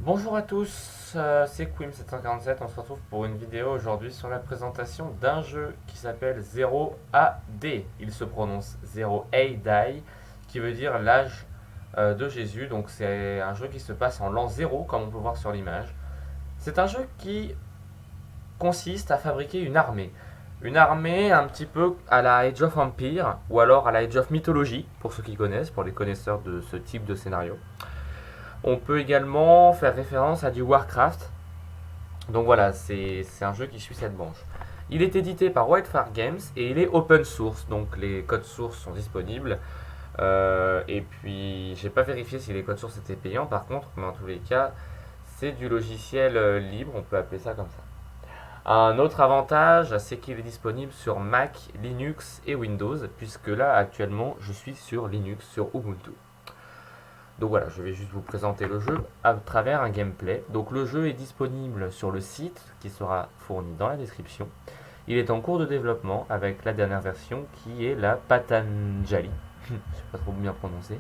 Bonjour à tous, c'est Quim747, on se retrouve pour une vidéo aujourd'hui sur la présentation d'un jeu qui s'appelle 0AD. Il se prononce 0AD, qui veut dire l'âge de Jésus, donc c'est un jeu qui se passe en l'an 0 comme on peut voir sur l'image. C'est un jeu qui consiste à fabriquer une armée. Une armée un petit peu à la Age of Empire ou alors à la Age of Mythology, pour ceux qui connaissent, pour les connaisseurs de ce type de scénario. On peut également faire référence à du Warcraft. Donc voilà, c'est un jeu qui suit cette branche. Il est édité par Wildfire Games et il est open source, donc les codes sources sont disponibles. Et puis, j'ai pas vérifié si les codes sources étaient payants par contre, mais en tous les cas, c'est du logiciel libre, on peut appeler ça comme ça. Un autre avantage, c'est qu'il est disponible sur Mac, Linux et Windows, puisque là, actuellement, je suis sur Linux, sur Ubuntu. Donc voilà, je vais juste vous présenter le jeu à travers un gameplay. Donc le jeu est disponible sur le site qui sera fourni dans la description. Il est en cours de développement avec la dernière version qui est la Patanjali. Je ne sais pas trop bien prononcer.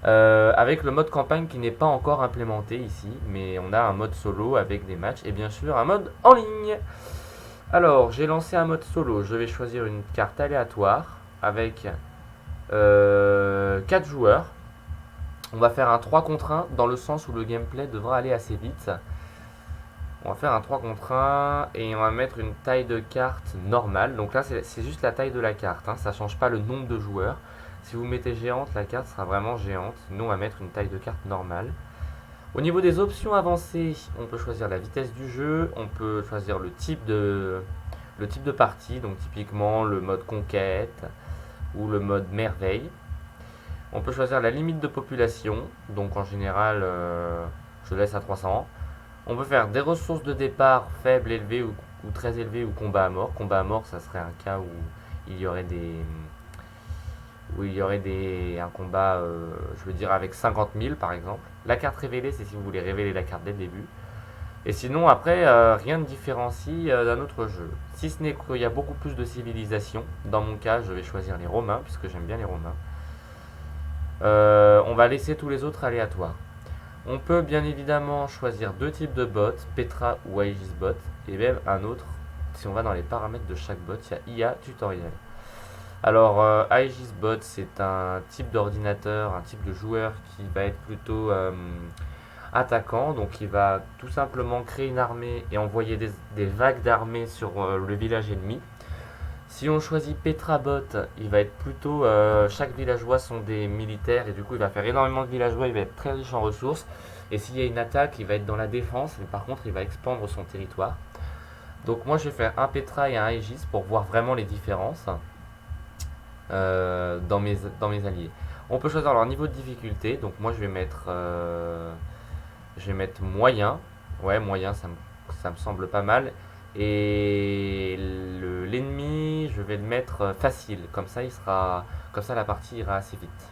Avec le mode campagne qui n'est pas encore implémenté ici, mais on a un mode solo avec des matchs et bien sûr un mode en ligne. Alors j'ai lancé un mode solo, je vais choisir une carte aléatoire avec 4 joueurs. On va faire un 3 contre 1 dans le sens où le gameplay devra aller assez vite. On va faire un 3 contre 1 et on va mettre une taille de carte normale. Donc là, c'est juste la taille de la carte, hein. Ça ne change pas le nombre de joueurs. Si vous mettez géante, la carte sera vraiment géante. Nous, on va mettre une taille de carte normale. Au niveau des options avancées, on peut choisir la vitesse du jeu. On peut choisir le type de partie. Donc typiquement le mode conquête ou le mode merveille. On peut choisir la limite de population, donc en général je laisse à 300. On peut faire des ressources de départ faibles, élevées ou très élevées ou combat à mort. Combat à mort, ça serait un cas où il y aurait un combat, je veux dire avec 50 000 par exemple. La carte révélée, c'est si vous voulez révéler la carte dès le début. Et sinon après, rien ne différencie d'un autre jeu. Si ce n'est qu'il y a beaucoup plus de civilisation. Dans mon cas, je vais choisir les Romains, puisque j'aime bien les Romains. On va laisser tous les autres aléatoires. On peut bien évidemment choisir deux types de bots, Petra ou Aegis bot, et même un autre. Si on va dans les paramètres de chaque bot, il y a IA tutoriel. Alors, Aegis bot, c'est un type d'ordinateur, un type de joueur qui va être plutôt attaquant. Donc, il va tout simplement créer une armée et envoyer des vagues d'armées sur le village ennemi. Si on choisit Petrabot, il va être plutôt. Chaque villageois sont des militaires et du coup il va faire énormément de villageois, il va être très riche en ressources. Et s'il y a une attaque, il va être dans la défense, mais par contre il va expandre son territoire. Donc moi je vais faire un Petra et un Aegis pour voir vraiment les différences dans mes alliés. On peut choisir leur niveau de difficulté, donc moi je vais mettre moyen. Ouais, moyen ça me semble pas mal. Et l'ennemi, je vais le mettre facile. Comme ça, la partie ira assez vite.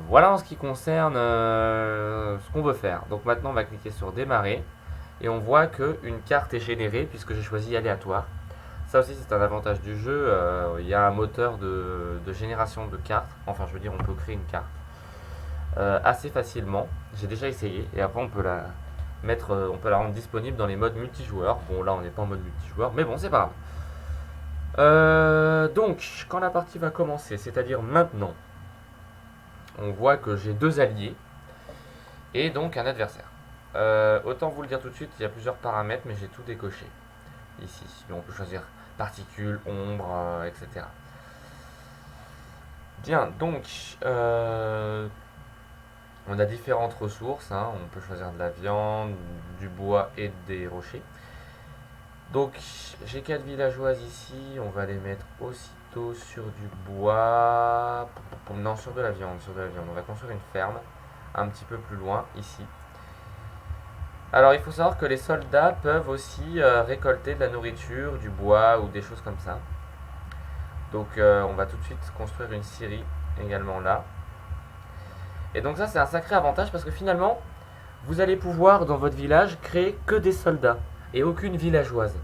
Voilà en ce qui concerne ce qu'on veut faire. Donc maintenant, on va cliquer sur démarrer. Et on voit qu'une carte est générée puisque j'ai choisi aléatoire. Ça aussi, c'est un avantage du jeu. Il y a un moteur de génération de cartes. Enfin, je veux dire, on peut créer une carte assez facilement. J'ai déjà essayé. Et après, on peut la rendre disponible dans les modes multijoueurs. Bon, là, on n'est pas en mode multijoueur, mais bon, c'est pas grave. Donc, quand la partie va commencer, c'est-à-dire maintenant, on voit que j'ai deux alliés et donc un adversaire. Autant vous le dire tout de suite, il y a plusieurs paramètres, mais j'ai tout décoché ici. Donc, on peut choisir particules, ombre, etc. Bien, donc, on a différentes ressources, hein. On peut choisir de la viande, du bois et des rochers. Donc j'ai 4 villageoises ici, on va les mettre aussitôt sur du bois. Non, sur de la viande, On va construire une ferme un petit peu plus loin, ici. Alors il faut savoir que les soldats peuvent aussi récolter de la nourriture, du bois ou des choses comme ça. Donc on va tout de suite construire une scierie également là. Et donc ça c'est un sacré avantage parce que finalement vous allez pouvoir dans votre village créer que des soldats et aucune villageoise.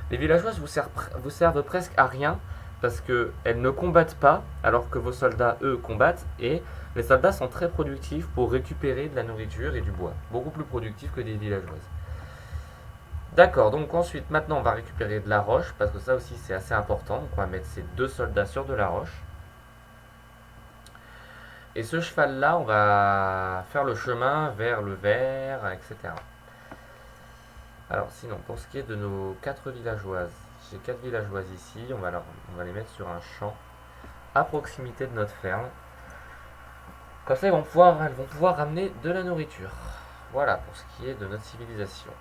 Les villageoises vous servent presque à rien parce qu'elles ne combattent pas, alors que vos soldats, eux, combattent, et les soldats sont très productifs pour récupérer de la nourriture et du bois. Beaucoup plus productifs que des villageoises. D'accord, donc ensuite, maintenant, on va récupérer de la roche, parce que ça aussi, c'est assez important. Donc on va mettre ces 2 soldats sur de la roche. Et ce cheval-là, on va faire le chemin vers le vert, etc. Alors sinon, pour ce qui est de nos 4 villageoises, j'ai 4 villageoises ici, on va les mettre sur un champ à proximité de notre ferme. Comme ça, elles vont pouvoir ramener de la nourriture. Voilà pour ce qui est de notre civilisation.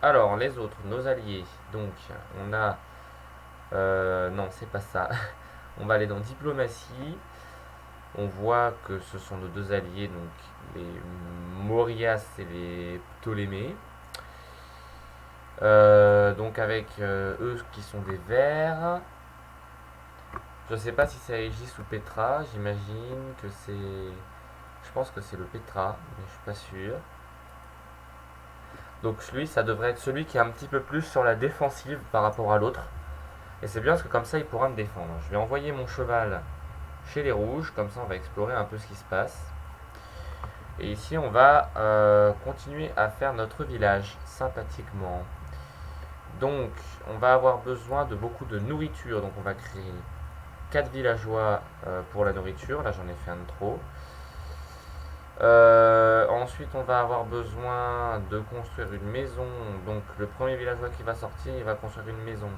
Alors, les autres, nos alliés. Donc, on a... non, c'est pas ça. On va aller dans diplomatie. On voit que ce sont nos 2 alliés, donc les Maurias et les Ptolémées. Donc avec eux qui sont des verts. Je sais pas si c'est Aegis ou Petra. J'imagine que c'est... Je pense que c'est le Petra, mais je suis pas sûr. Donc lui, ça devrait être celui qui est un petit peu plus sur la défensive par rapport à l'autre. Et c'est bien parce que comme ça, il pourra me défendre. Je vais envoyer mon cheval chez les rouges. Comme ça, on va explorer un peu ce qui se passe. Et ici, on va continuer à faire notre village sympathiquement. Donc, on va avoir besoin de beaucoup de nourriture. Donc, on va créer 4 villageois pour la nourriture. Là, j'en ai fait un de trop. Ensuite, on va avoir besoin de construire une maison. Donc, le premier villageois qui va sortir, il va construire une maison.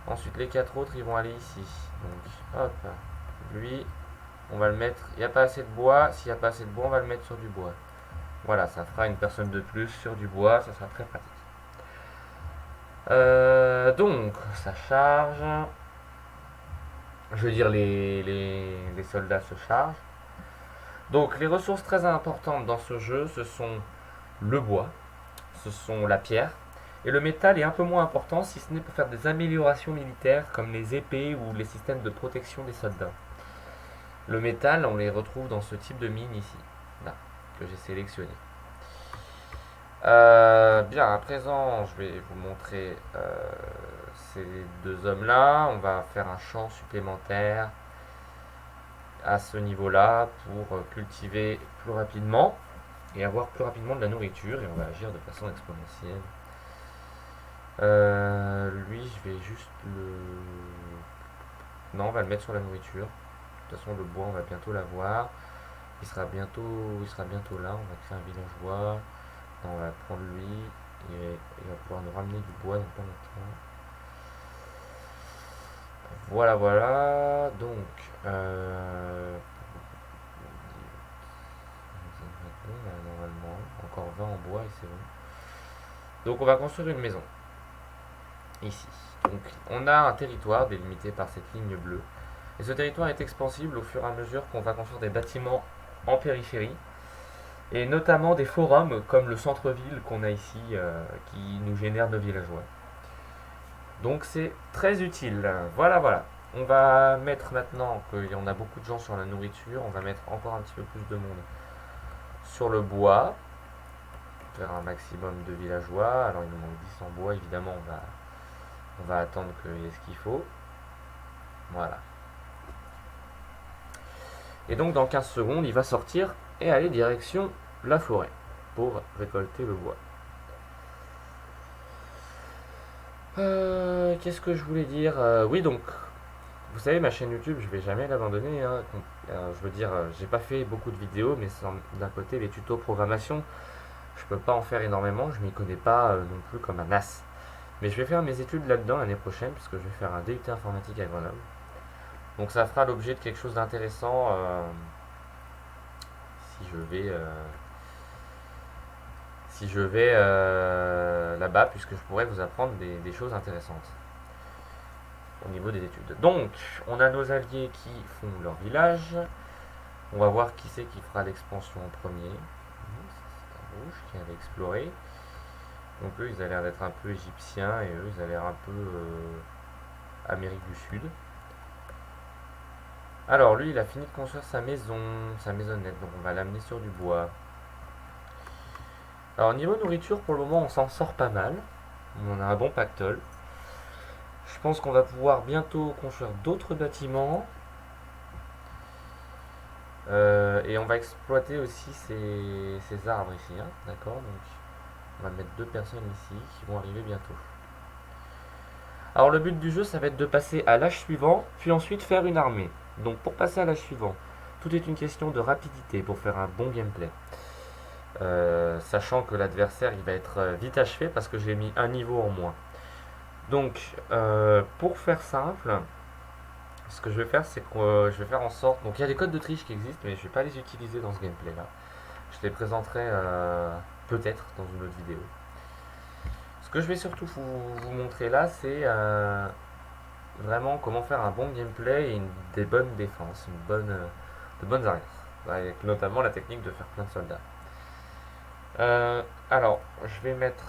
Ensuite, les 4 autres, ils vont aller ici. Donc, hop, lui, on va le mettre. Il n'y a pas assez de bois. S'il n'y a pas assez de bois, on va le mettre sur du bois. Voilà, ça fera une personne de plus sur du bois. Ça sera très pratique. Donc, ça charge. Je veux dire, les soldats se chargent. Donc, les ressources très importantes dans ce jeu, ce sont le bois, ce sont la pierre, et le métal est un peu moins important, si ce n'est pour faire des améliorations militaires, comme les épées ou les systèmes de protection des soldats. Le métal, on les retrouve dans ce type de mine ici, là, que j'ai sélectionné. Bien, à présent, je vais vous montrer ces 2 hommes-là. On va faire un champ supplémentaire à ce niveau-là pour cultiver plus rapidement et avoir plus rapidement de la nourriture. Et on va agir de façon exponentielle. Lui, je vais juste le... Non, on va le mettre sur la nourriture. De toute façon, le bois, on va bientôt l'avoir. Il sera bientôt là. On va créer un villageois. On va prendre lui, et il va pouvoir nous ramener du bois dans pas longtemps. Voilà, voilà. Donc, normalement, encore 20 en bois et c'est bon. Donc, on va construire une maison. Ici. Donc, on a un territoire délimité par cette ligne bleue. Et ce territoire est expansible au fur et à mesure qu'on va construire des bâtiments en périphérie. Et notamment des forums comme le centre-ville qu'on a ici qui nous génère nos villageois. Donc c'est très utile. Voilà, voilà. On va mettre maintenant qu'il y en a beaucoup de gens sur la nourriture, on va mettre encore un petit peu plus de monde sur le bois. Faire un maximum de villageois. Alors il nous manque 10 en bois, évidemment on va attendre qu'il y ait ce qu'il faut. Voilà. Et donc dans 15 secondes, il va sortir et aller direction la forêt pour récolter le bois. Qu'est-ce que je voulais dire Oui, donc, vous savez, ma chaîne YouTube, je vais jamais l'abandonner. Hein. Je veux dire, j'ai pas fait beaucoup de vidéos, mais d'un côté, les tutos programmation, je peux pas en faire énormément. Je m'y connais pas non plus comme un as. Mais je vais faire mes études là-dedans l'année prochaine, puisque je vais faire un DUT informatique à Grenoble. Donc ça fera l'objet de quelque chose d'intéressant si je vais là-bas, puisque je pourrais vous apprendre des choses intéressantes au niveau des études. Donc, on a nos alliés qui font leur village. On va voir qui c'est qui fera l'expansion en premier. C'est un rouge qui avait exploré. Donc eux, ils ont l'air d'être un peu égyptiens, et eux, ils ont l'air un peu Amérique du Sud. Alors, lui, il a fini de construire sa maison, sa maisonnette, donc on va l'amener sur du bois. Alors, niveau nourriture, pour le moment, on s'en sort pas mal. On a un bon pactole. Je pense qu'on va pouvoir bientôt construire d'autres bâtiments. Et on va exploiter aussi ces arbres ici, hein, d'accord. Donc on va mettre 2 personnes ici qui vont arriver bientôt. Alors le but du jeu, ça va être de passer à l'âge suivant, puis ensuite faire une armée. Donc pour passer à l'âge suivant, tout est une question de rapidité pour faire un bon gameplay. Sachant que l'adversaire il va être vite achevé parce que j'ai mis un niveau en moins. Donc pour faire simple, ce que je vais faire c'est que je vais faire en sorte... Donc il y a des codes de triche qui existent mais je ne vais pas les utiliser dans ce gameplay là. Je les présenterai peut-être dans une autre vidéo. Ce que je vais surtout vous montrer là c'est vraiment comment faire un bon gameplay et des bonnes défenses, de bonnes arrières. Avec notamment la technique de faire plein de soldats. Alors, je vais mettre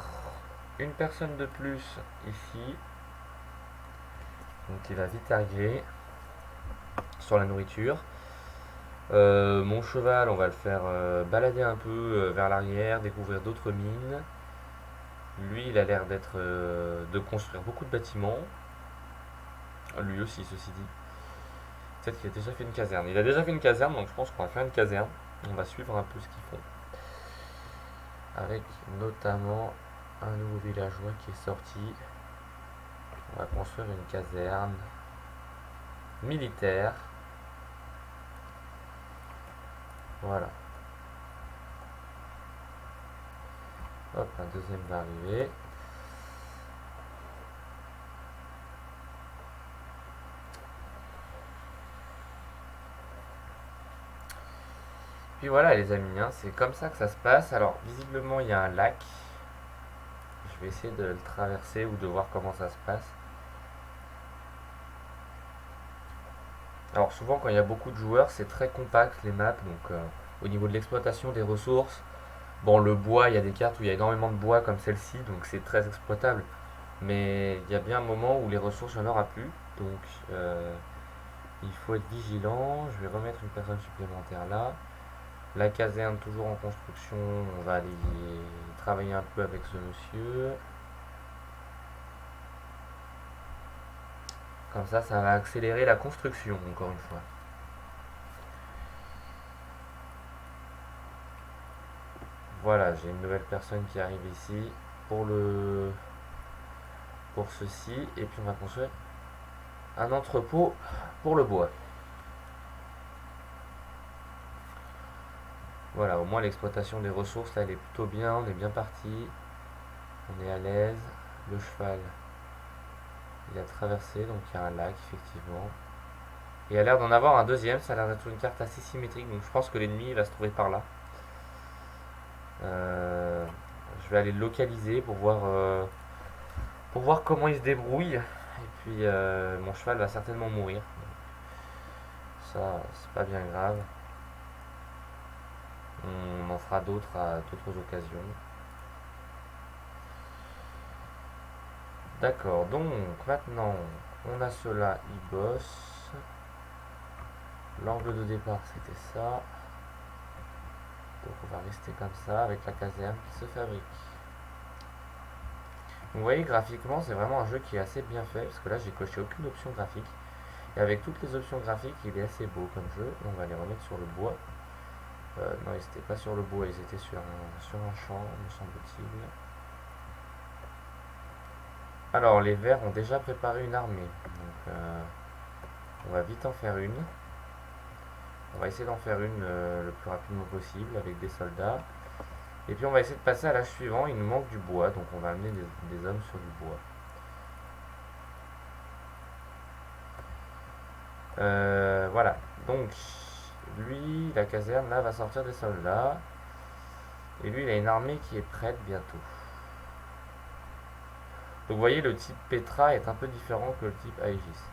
une personne de plus ici. Donc il va vite arriver sur la nourriture. Mon cheval, on va le faire balader un peu vers l'arrière, découvrir d'autres mines. Lui, il a l'air d'être de construire beaucoup de bâtiments. Lui aussi, ceci dit. Peut-être qu'il a déjà fait une caserne. Il a déjà fait une caserne, donc je pense qu'on va faire une caserne. On va suivre un peu ce qu'ils font. Avec notamment un nouveau villageois qui est sorti. On va construire une caserne militaire. Voilà. Hop, un deuxième va arriver. Puis voilà les amis, hein, c'est comme ça que ça se passe. Alors visiblement il y a un lac. Je vais essayer de le traverser ou de voir comment ça se passe. Alors souvent quand il y a beaucoup de joueurs c'est très compact les maps. Donc au niveau de l'exploitation des ressources, bon le bois, il y a des cartes où il y a énormément de bois comme celle-ci. Donc c'est très exploitable. Mais il y a bien un moment où les ressources il n'y en aura plus. Donc il faut être vigilant. Je vais remettre une personne supplémentaire là. La caserne toujours en construction, on va aller travailler un peu avec ce monsieur. Comme ça va accélérer la construction, encore une fois. Voilà, j'ai une nouvelle personne qui arrive ici pour ceci. Et puis on va construire un entrepôt pour le bois. Voilà, au moins l'exploitation des ressources, là, elle est plutôt bien. On est bien parti. On est à l'aise. Le cheval, il a traversé, donc il y a un lac, effectivement. Et il a l'air d'en avoir un deuxième. Ça a l'air d'être une carte assez symétrique, donc je pense que l'ennemi va se trouver par là. Je vais aller le localiser pour voir comment il se débrouille. Et puis mon cheval va certainement mourir. Ça, c'est pas bien grave. On en fera d'autres à d'autres occasions. D'accord, donc maintenant on a cela, il bosse. L'angle de départ c'était ça. Donc on va rester comme ça avec la caserne qui se fabrique. Vous voyez graphiquement c'est vraiment un jeu qui est assez bien fait parce que là j'ai coché aucune option graphique. Et avec toutes les options graphiques il est assez beau comme jeu. On va les remettre sur le bois. Non ils n'étaient pas sur le bois, ils étaient sur un champ me semble-t-il. Alors les verts ont déjà préparé une armée. Donc on va vite en faire une. On va essayer d'en faire une le plus rapidement possible avec des soldats. Et puis on va essayer de passer à l'âge suivant. Il nous manque du bois, donc on va amener des hommes sur du bois. Voilà. Donc lui, la caserne là va sortir des soldats. Et lui, il a une armée qui est prête bientôt. Donc vous voyez, le type Petra est un peu différent que le type Aegis.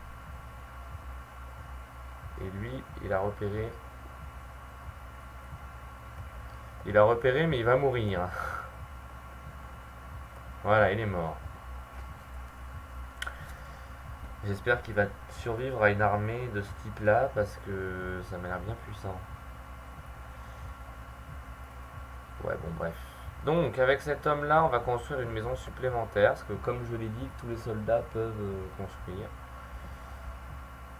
Et lui, il a repéré. Il a repéré, mais il va mourir. Voilà, il est mort. J'espère qu'il va survivre à une armée de ce type-là, parce que ça m'a l'air bien puissant. Ouais, bon, bref. Donc avec cet homme-là, on va construire une maison supplémentaire, parce que comme je l'ai dit, tous les soldats peuvent construire.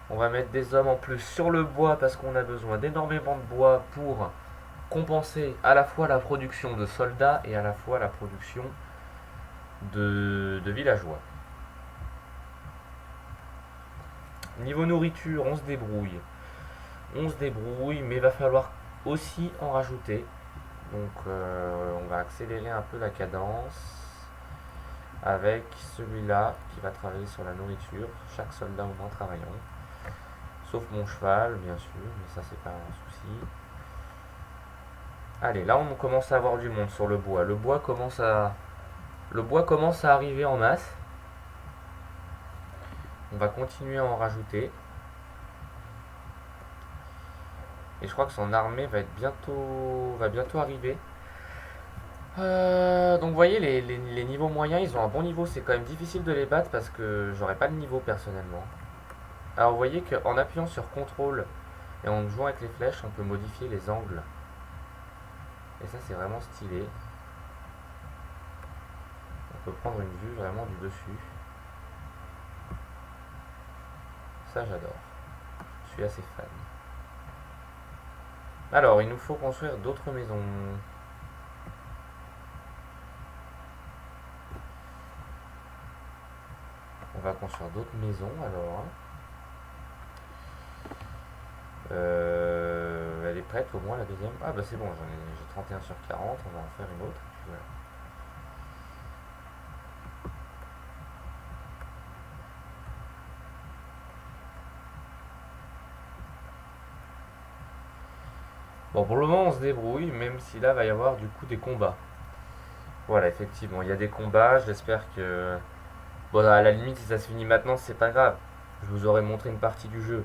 On va mettre des hommes en plus sur le bois, parce qu'on a besoin d'énormément de bois pour compenser à la fois la production de soldats et à la fois la production de villageois. Niveau nourriture, on se débrouille. On se débrouille, mais il va falloir aussi en rajouter. Donc on va accélérer un peu la cadence avec celui-là qui va travailler sur la nourriture. Chaque soldat au moins travaillant. Sauf mon cheval, bien sûr, mais ça c'est pas un souci. Allez, là on commence à avoir du monde sur le bois. Le bois commence à arriver en masse. On va continuer à en rajouter. Et je crois que son armée va bientôt arriver. Donc vous voyez, les niveaux moyens, ils ont un bon niveau. C'est quand même difficile de les battre parce que j'aurais pas le niveau personnellement. Alors vous voyez qu'en appuyant sur CTRL et en jouant avec les flèches, on peut modifier les angles. Et ça c'est vraiment stylé. On peut prendre une vue vraiment du dessus. Ça j'adore. Je suis assez fan. Alors, il nous faut construire d'autres maisons. On va construire d'autres maisons alors. Elle est prête au moins la deuxième. Ah bah c'est bon, j'ai 31 sur 40, on va en faire une autre. Voilà. Bon, pour le moment on se débrouille, même si là va y avoir du coup des combats. Voilà, effectivement, il y a des combats, j'espère que... Bon, à la limite, si ça se finit maintenant, c'est pas grave. Je vous aurais montré une partie du jeu.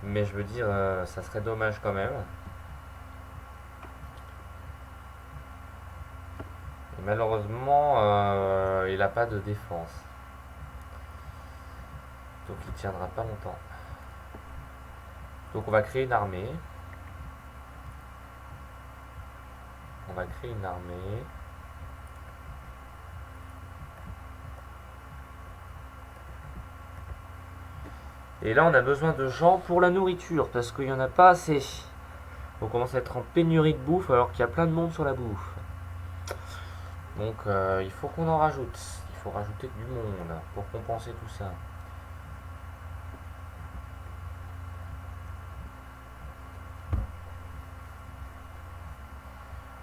Mais je veux dire, ça serait dommage quand même. Et malheureusement, il n'a pas de défense. Donc il tiendra pas longtemps. Donc on va créer une armée. On va créer une armée. Et là on a besoin de gens pour la nourriture parce qu'il n'y en a pas assez. On commence à être en pénurie de bouffe alors qu'il y a plein de monde sur la bouffe. Donc il faut qu'on en rajoute. Il faut rajouter du monde pour compenser tout ça.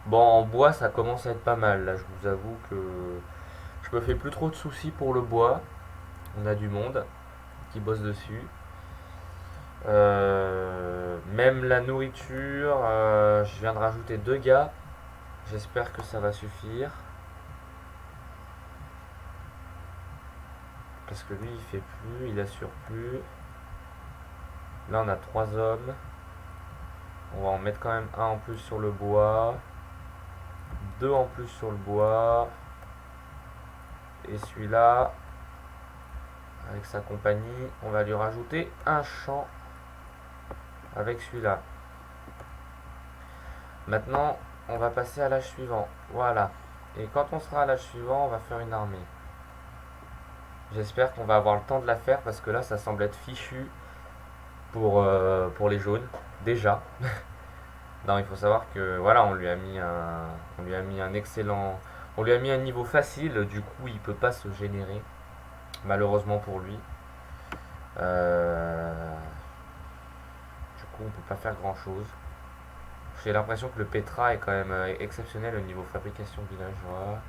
Bon, en bois ça commence à être pas mal. Là je vous avoue que je me fais plus trop de soucis pour le bois. On a du monde qui bosse dessus. Même la nourriture, je viens de rajouter 2 gars. J'espère que ça va suffire. Parce que lui il fait plus, il assure plus. Là on a 3 hommes. On va en mettre quand même un en plus sur le bois. 2 en plus sur le bois. Et celui-là, avec sa compagnie, on va lui rajouter un champ avec celui-là. Maintenant, on va passer à l'âge suivant. Voilà. Et quand on sera à l'âge suivant, on va faire une armée. J'espère qu'on va avoir le temps de la faire parce que là, ça semble être fichu pour les jaunes. Déjà. Non, il faut savoir que voilà, on lui a mis un excellent, on lui a mis un niveau facile. Du coup, il peut pas se générer. Malheureusement pour lui. Du coup, on peut pas faire grand chose. J'ai l'impression que le Petra est quand même exceptionnel au niveau fabrication villageois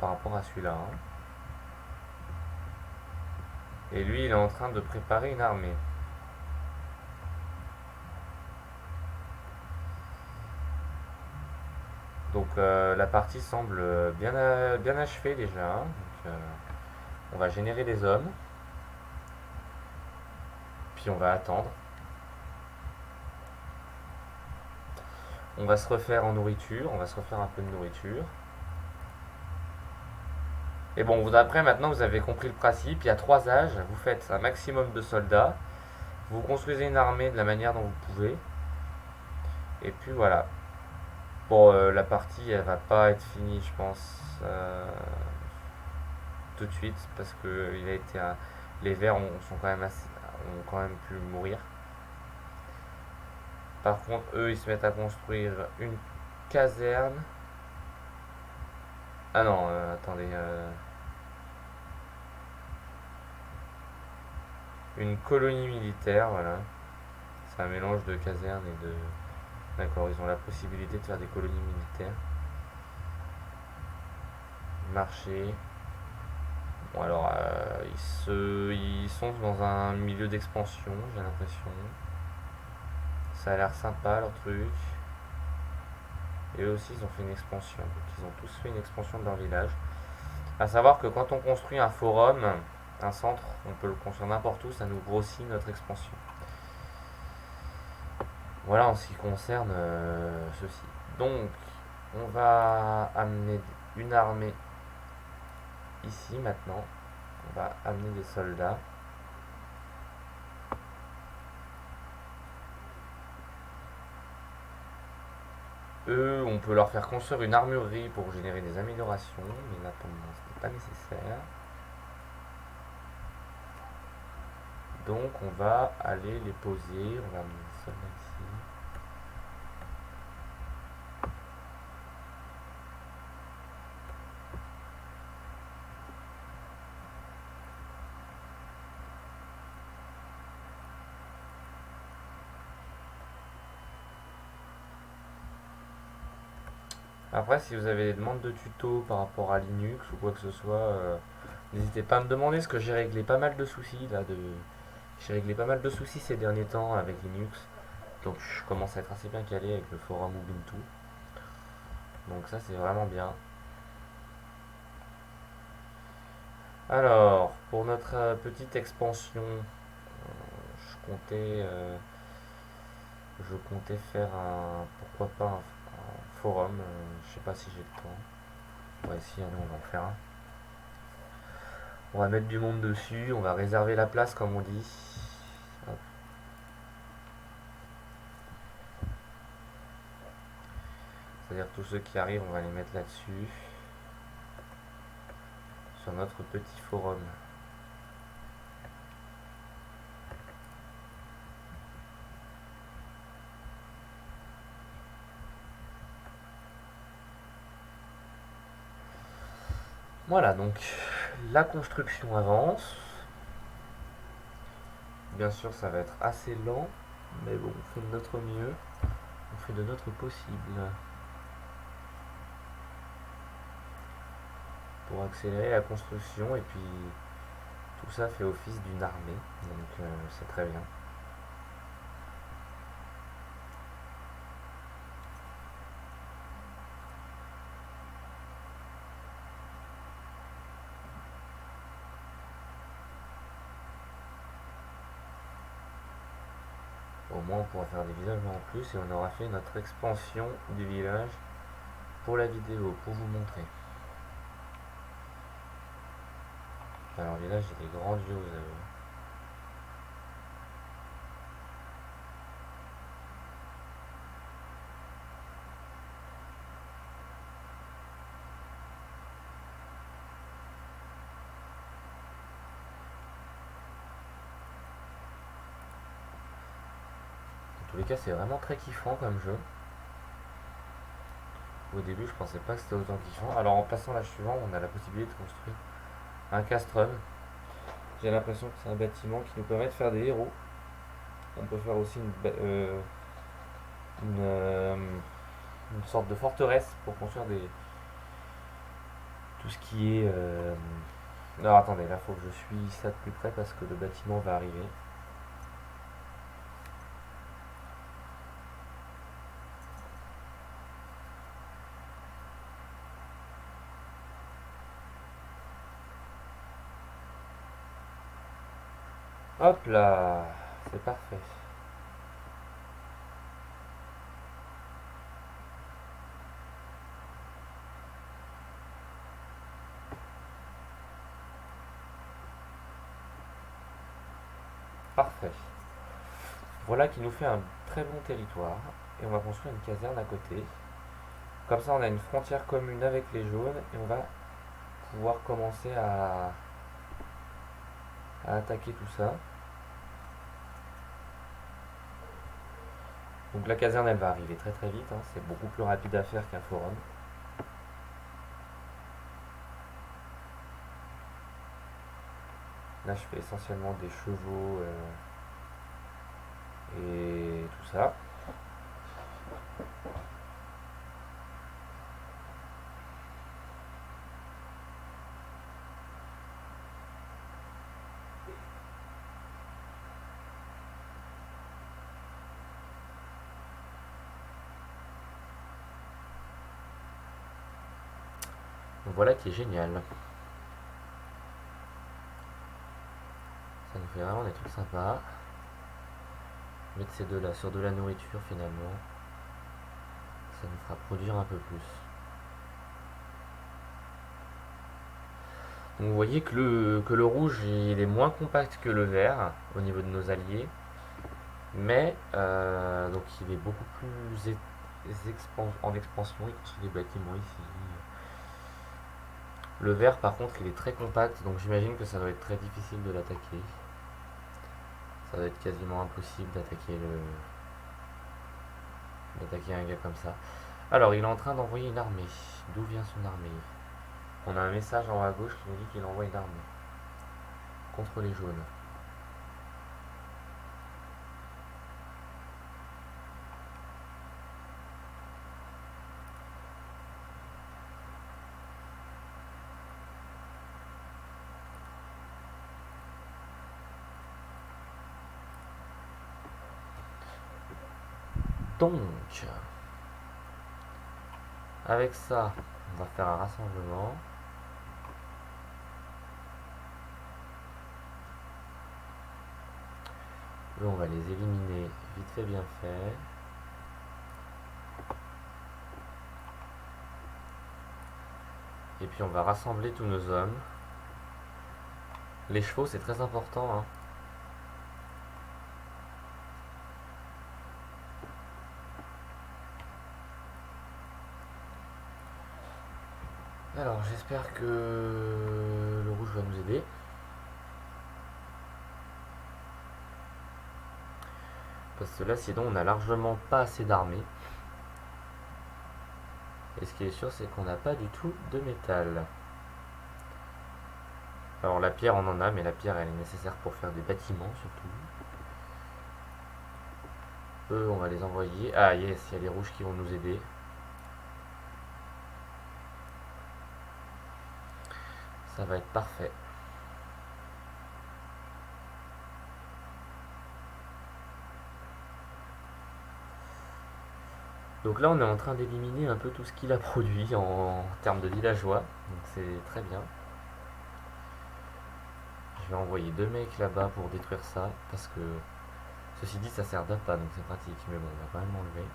par rapport à celui-là. Hein. Et lui, il est en train de préparer une armée. Donc la partie semble bien achevée déjà. Hein. Donc, on va générer des hommes. Puis on va attendre. On va se refaire en nourriture. On va se refaire un peu de nourriture. Et bon, vous après, maintenant, vous avez compris le principe. Il y a 3 âges. Vous faites un maximum de soldats. Vous construisez une armée de la manière dont vous pouvez. Et puis voilà. Bon, la partie, elle va pas être finie, je pense, tout de suite, parce que les vers sont quand même ont quand même pu mourir. Par contre, eux, ils se mettent à construire une caserne. Ah non, attendez. Une colonie militaire, voilà. C'est un mélange de caserne et de... D'accord, ils ont la possibilité de faire des colonies militaires. Marché. Bon, alors, ils sont dans un milieu d'expansion, j'ai l'impression. Ça a l'air sympa, leur truc. Et eux aussi, ils ont fait une expansion. Donc, ils ont tous fait une expansion de leur village. À savoir que quand on construit un forum, un centre, on peut le construire n'importe où, ça nous grossit notre expansion. Voilà en ce qui concerne ceci. Donc, on va amener une armée ici maintenant. On va amener des soldats. Eux, on peut leur faire construire une armurerie pour générer des améliorations, mais là pour le moment ce n'est pas nécessaire. Donc on va aller les poser, on va amener des soldats ici. Après, si vous avez des demandes de tuto par rapport à Linux ou quoi que ce soit, n'hésitez pas à me demander, parce que j'ai réglé pas mal de soucis là. J'ai réglé pas mal de soucis ces derniers temps avec Linux. Donc je commence à être assez bien calé avec le forum Ubuntu. Donc ça c'est vraiment bien. Alors, pour notre petite expansion, comptais, euh, je comptais faire pourquoi pas un forum. Je sais pas si j'ai le temps. Ouais, si, allez, on va en faire un. On va mettre du monde dessus, on va réserver la place comme on dit. Hop. C'est-à-dire tous ceux qui arrivent, on va les mettre là-dessus, sur notre petit forum. Voilà, donc la construction avance. Bien sûr, ça va être assez lent, mais bon, on fait de notre mieux, on fait de notre possible pour accélérer la construction, et puis tout ça fait office d'une armée, donc c'est très bien. Au moins, on pourra faire des villages en plus, et on aura fait notre expansion du village pour la vidéo, pour vous montrer. Alors, le village, il est grandiose. En tous les cas, c'est vraiment très kiffant comme jeu. Au début, je pensais pas que c'était autant kiffant. Alors, en passant l'âge suivant, on a la possibilité de construire un castrum. J'ai l'impression que c'est un bâtiment qui nous permet de faire des héros. On peut faire aussi une, euh, une sorte de forteresse pour construire tout ce qui est... Alors attendez, là faut que je suis ça de plus près parce que le bâtiment va arriver. Hop là, c'est parfait. Parfait. Voilà qui nous fait un très bon territoire. Et on va construire une caserne à côté. Comme ça, on a une frontière commune avec les jaunes et on va pouvoir commencer à attaquer tout ça. Donc la caserne, elle va arriver très très vite, hein. C'est beaucoup plus rapide à faire qu'un forum. Là, je fais essentiellement des chevaux et tout ça. Donc voilà qui est génial. Ça nous fait vraiment des trucs sympas. Mettre ces deux là sur de la nourriture finalement, ça nous fera produire un peu plus. Donc vous voyez que le rouge il est moins compact que le vert au niveau de nos alliés, mais donc il est beaucoup plus en expansion, il construit des bâtiments ici. Le vert par contre il est très compact, donc j'imagine que ça doit être très difficile de l'attaquer. Ça doit être quasiment impossible d'attaquer un gars comme ça. Alors il est en train d'envoyer une armée. D'où vient son armée? On a un message en haut à gauche qui nous dit qu'il envoie une armée contre les jaunes. Donc, avec ça, on va faire un rassemblement. Eux, on va les éliminer vite fait, bien fait. Et puis on va rassembler tous nos hommes. Les chevaux, c'est très important, hein. Alors, j'espère que le rouge va nous aider. Parce que là, sinon, on n'a largement pas assez d'armées. Et ce qui est sûr, c'est qu'on n'a pas du tout de métal. Alors, la pierre, on en a, mais la pierre, elle est nécessaire pour faire des bâtiments, surtout. Eux, on va les envoyer. Ah, yes, il y a les rouges qui vont nous aider. Ça va être parfait. Donc là, on est en train d'éliminer un peu tout ce qu'il a produit en termes de villageois. Donc c'est très bien. Je vais envoyer 2 mecs là-bas pour détruire ça. Parce que, ceci dit, ça sert d'appât, donc c'est pratique. Mais bon, on va quand même l'enlever.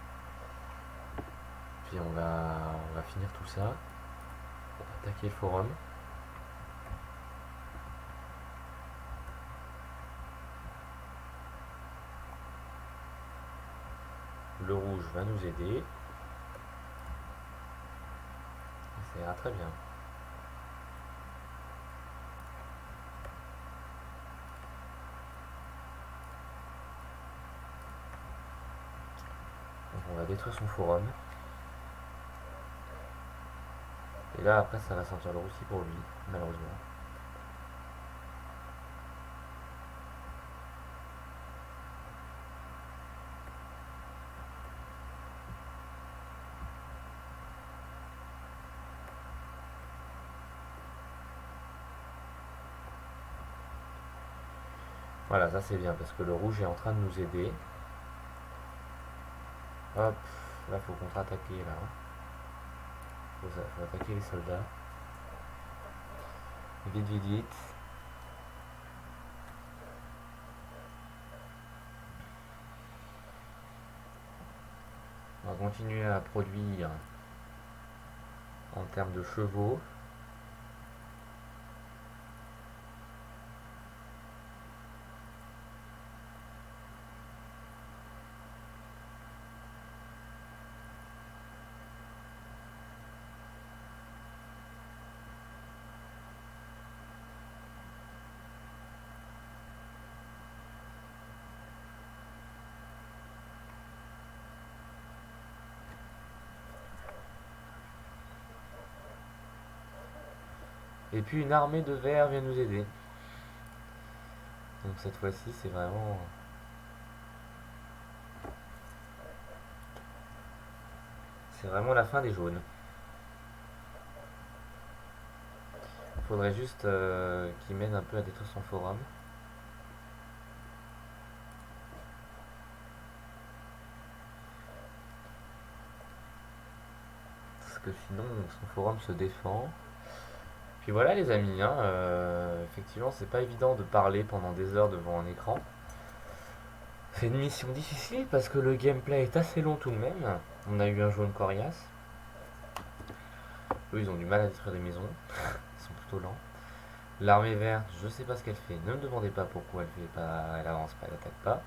Puis on va finir tout ça. On va attaquer le forum. Le rouge va nous aider. Et ça ira très bien. Donc on va détruire son forum. Et là, après, ça va sentir le roussi pour lui, malheureusement. Voilà, ça c'est bien, parce que le rouge est en train de nous aider. Hop, là, faut contre-attaquer, là. Faut attaquer les soldats. Vite, vite, vite. On va continuer à produire en termes de chevaux. Et puis une armée de verts vient nous aider. Donc cette fois-ci, c'est vraiment la fin des jaunes. Faudrait juste qu'il m'aide un peu à détruire son forum. Parce que sinon son forum se défend. Puis voilà les amis, hein, effectivement c'est pas évident de parler pendant des heures devant un écran. C'est une mission difficile parce que le gameplay est assez long tout de même. On a eu un jaune coriace. Eux ils ont du mal à détruire des maisons. Ils sont plutôt lents. L'armée verte, je sais pas ce qu'elle fait. Ne me demandez pas pourquoi elle fait pas, elle avance pas, elle attaque pas.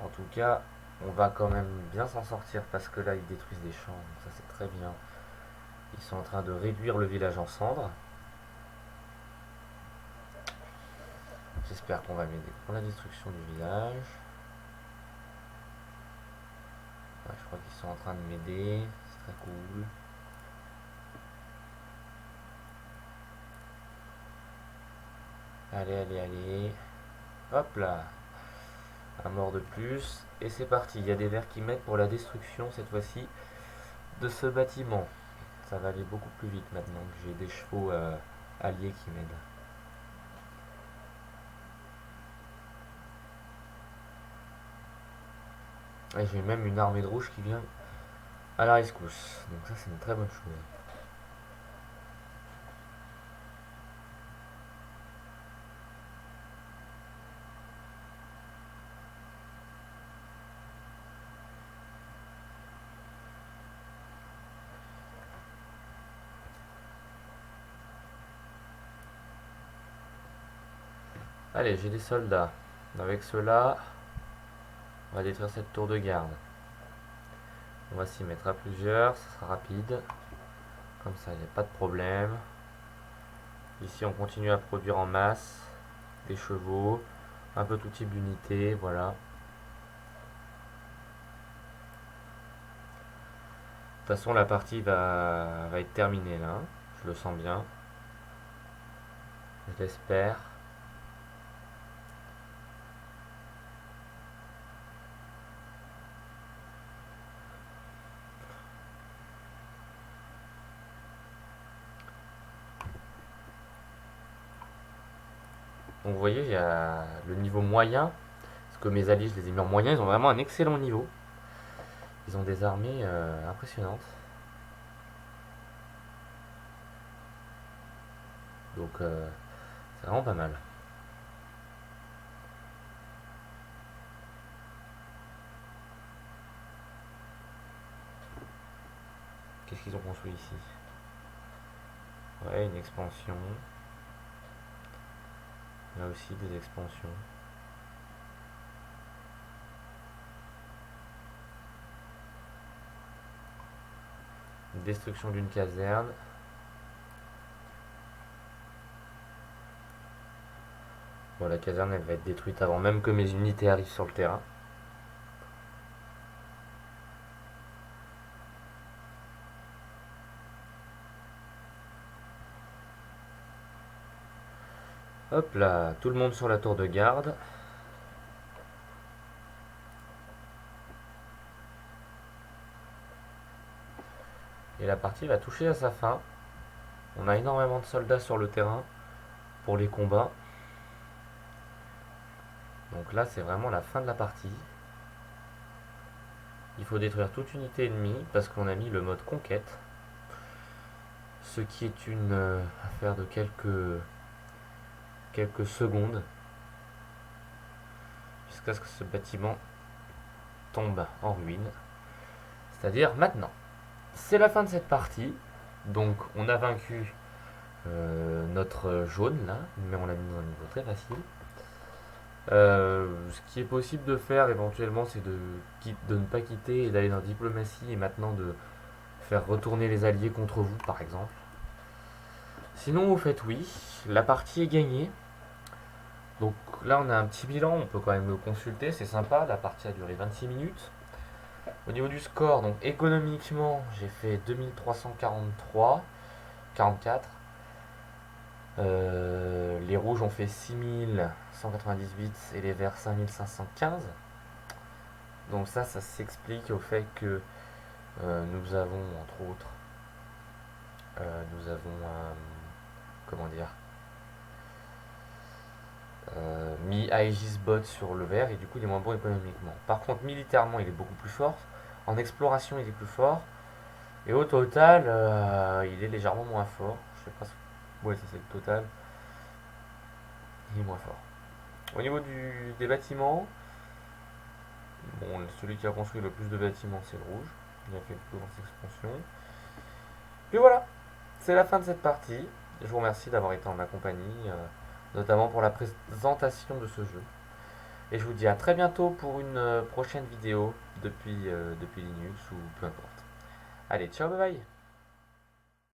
En tout cas, on va quand même bien s'en sortir parce que là ils détruisent des champs, donc ça c'est très bien. Ils sont en train de réduire le village en cendres. J'espère qu'on va m'aider pour la destruction du village. Ouais, je crois qu'ils sont en train de m'aider, c'est très cool. Allez, allez, allez. Hop là. Un mort de plus. Et c'est parti. Il y a des vers qui m'aident pour la destruction cette fois-ci de ce bâtiment. Ça va aller beaucoup plus vite maintenant que j'ai des chevaux alliés qui m'aident. Et j'ai même une armée de rouges qui vient à la rescousse. Donc ça c'est une très bonne chose. Allez, j'ai des soldats. Avec ceux-là, on va détruire cette tour de garde. On va s'y mettre à plusieurs, ça sera rapide. Comme ça, il n'y a pas de problème. Ici, on continue à produire en masse des chevaux, un peu tout type d'unité, voilà. De toute façon, la partie va être terminée là. Je le sens bien. Je l'espère. Donc vous voyez, il y a le niveau moyen. Parce que mes alliés, je les ai mis en moyen. Ils ont vraiment un excellent niveau. Ils ont des armées impressionnantes. Donc c'est vraiment pas mal. Qu'est-ce qu'ils ont construit ici? Ouais, une expansion. Là aussi des expansions. Destruction d'une caserne. Bon, la caserne elle va être détruite avant même que mes unités arrivent sur le terrain. Hop là, tout le monde sur la tour de garde. Et la partie va toucher à sa fin. On a énormément de soldats sur le terrain pour les combats. Donc là, c'est vraiment la fin de la partie. Il faut détruire toute unité ennemie parce qu'on a mis le mode conquête. Ce qui est une affaire de quelques secondes. Jusqu'à ce que ce bâtiment tombe en ruine. C'est-à-dire maintenant. C'est la fin de cette partie. Donc on a vaincu notre jaune là, mais on l'a mis dans un niveau très facile. Ce qui est possible de faire éventuellement, c'est de ne pas quitter et d'aller dans la diplomatie et maintenant de faire retourner les alliés contre vous, par exemple. Sinon, au fait, oui, la partie est gagnée. Donc là, on a un petit bilan, on peut quand même le consulter, c'est sympa. La partie a duré 26 minutes. Au niveau du score, donc économiquement, j'ai fait 2343. 44. Les rouges ont fait 6198 et les verts 5515. Donc ça s'explique au fait que nous avons, entre autres, nous avons, comment dire, mis Aegis Bot sur le vert et du coup il est moins bon économiquement. Par contre militairement il est beaucoup plus fort, en exploration il est plus fort et au total il est légèrement moins fort. Je sais pas si... Ouais, ça c'est le total. Il est moins fort. Au niveau des bâtiments, bon, celui qui a construit le plus de bâtiments c'est le rouge. Il a fait le plus grosse expansion. Puis voilà, c'est la fin de cette partie. Je vous remercie d'avoir été en ma compagnie, notamment pour la présentation de ce jeu. Et je vous dis à très bientôt pour une prochaine vidéo depuis Linux ou peu importe. Allez, ciao, bye bye.